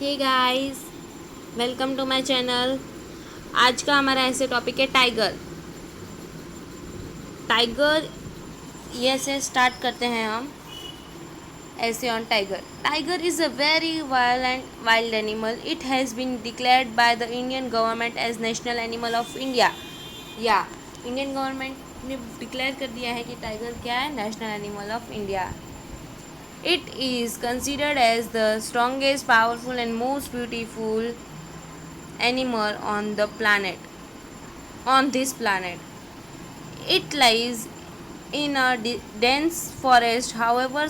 Hey guys, welcome to my channel. आज का हमारा ऐसे टॉपिक है टाइगर। टाइगर ये से स्टार्ट करते हैं हम ऐसे on tiger. Tiger is a very wild animal. It has been declared by the Indian government as national animal of India. या इंडियन गवर्नमेंट ने डिक्लेयर कर दिया है कि टाइगर क्या है, national animal of India. It is considered as the strongest, powerful, and most beautiful animal on the planet. On this planet, it lies in a dense forest. However,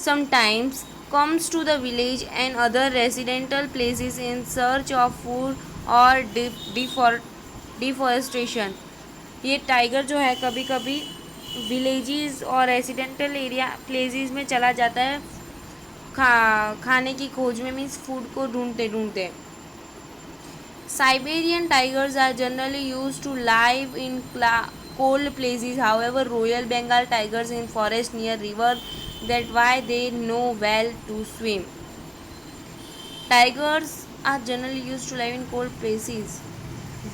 sometimes comes to the village and other residential places in search of food or deforestation. ये tiger जो है कभी कभी villages और residential area places में चला जाता है खाने की खोज में, मीन्स फूड को ढूंढते ढूंढते। Siberian tigers are generally used to live in cold places. However, Royal Bengal tigers in forest near river, that why they know well to swim. Tigers are generally used to live in cold places.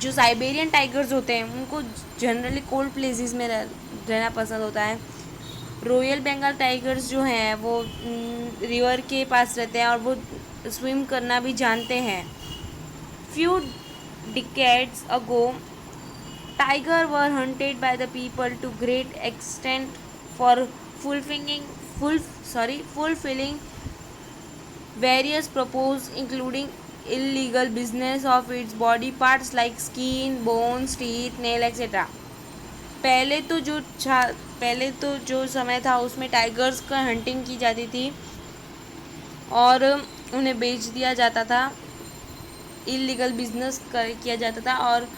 जो Siberian tigers होते हैं उनको generally cold places में रहना पसंद होता है। Royal Bengal tigers जो हैं वो रिवर के पास रहते हैं और वो स्विम करना भी जानते हैं। Few decades ago, tigers were hunted by the people to great extent for fulfilling various purposes, including illegal business of its body parts like skin, bones, teeth, nail, etc. पहले तो जो समय था उसमें टाइगर्स का हंटिंग की जाती थी और उन्हें बेच दिया जाता था, इलीगल बिजनेस किया जाता था और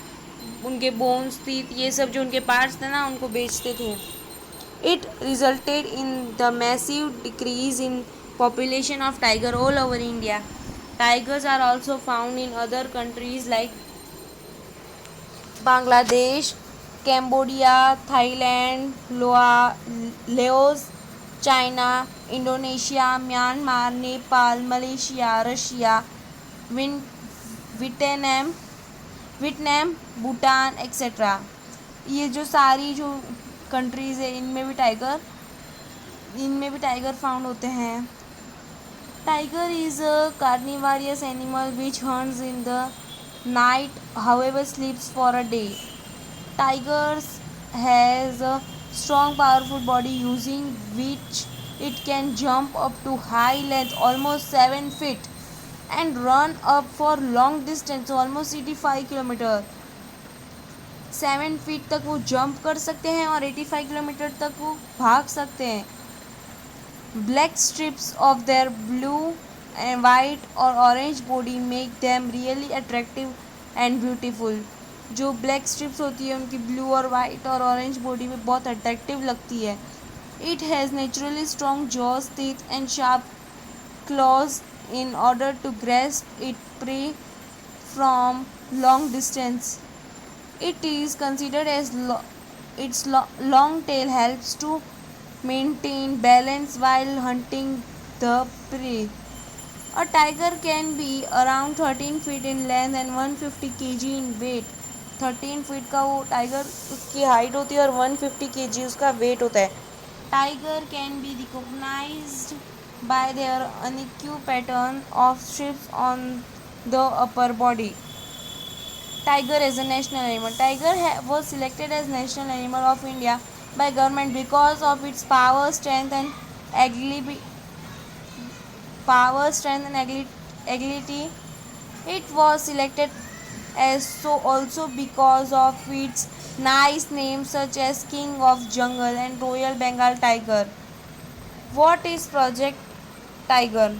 उनके बोन्स, टीथ, ये सब जो उनके पार्ट्स थे ना उनको बेचते थे। It resulted in the massive decrease in population of tiger all over India. Tigers are also found in other countries like Bangladesh, Cambodia, Thailand, Laos, China, Indonesia, Myanmar, Nepal, Malaysia, Russia, Vietnam, Bhutan etcetera. ये जो सारी जो countries है इनमें भी tiger found होते हैं। Tiger is a carnivorous animal which hunts in the night, however sleeps for a day. Tigers has a strong powerful body using which it can jump up to high length almost 7 feet and run up for long distance almost 85 kilometre. 7 feet तक वो jump कर सकते हैं और 85 kilometre तक वो भाग सकते हैं। Black strips of their blue and white or orange body make them really attractive and beautiful. जो ब्लैक स्ट्रिप्स होती है उनकी ब्लू और वाइट और ऑरेंज बॉडी में बहुत अट्रैक्टिव लगती है। It has naturally strong jaws, teeth and sharp claws in order to grasp its prey from long distance. It is considered as its long tail helps to maintain balance while hunting the prey. A tiger can be around 13 feet in length and 150 kg in weight. 13 feet का वो tiger उसकी height होती है और 150 kg उसका weight होता है। Tiger can be recognised by their unique pattern of stripes on the upper body. Tiger as a national animal. Tiger was selected as national animal of India by government because of its agility. It was selected as so also because of its nice names such as King of Jungle and Royal Bengal Tiger. What is Project Tiger?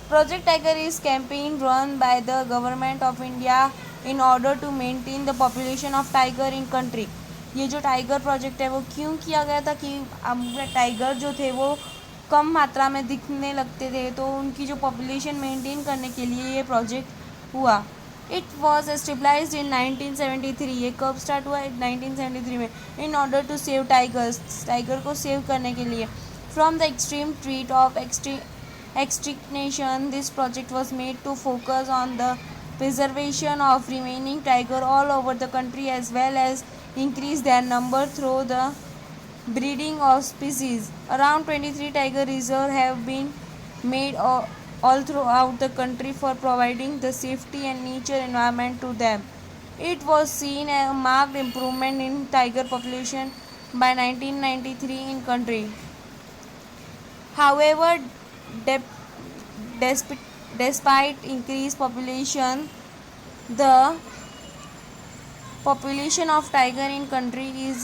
Project Tiger is campaign run by the government of India in order to maintain the population of tiger in country. ये जो tiger project है वो क्यों किया गया था कि tiger जो थे वो कम मात्रा में दिखने लगते थे, तो उनकी जो पॉपुलेशन मेंटेन करने के लिए ये प्रोजेक्ट हुआ। It was established in 1973। ये कब स्टार्ट हुआ? 1973 में। In order to save tigers, tiger को सेव करने के लिए from the extreme threat of extinction. This project was made to focus on the preservation of remaining tiger all over the country as well as increase their number through the breeding of species. Around 23 tiger reserves have been made all throughout the country for providing the safety and nature environment to them. It was seen a marked improvement in tiger population by 1993 in country. However, de- despite increased population, the population of tiger in country is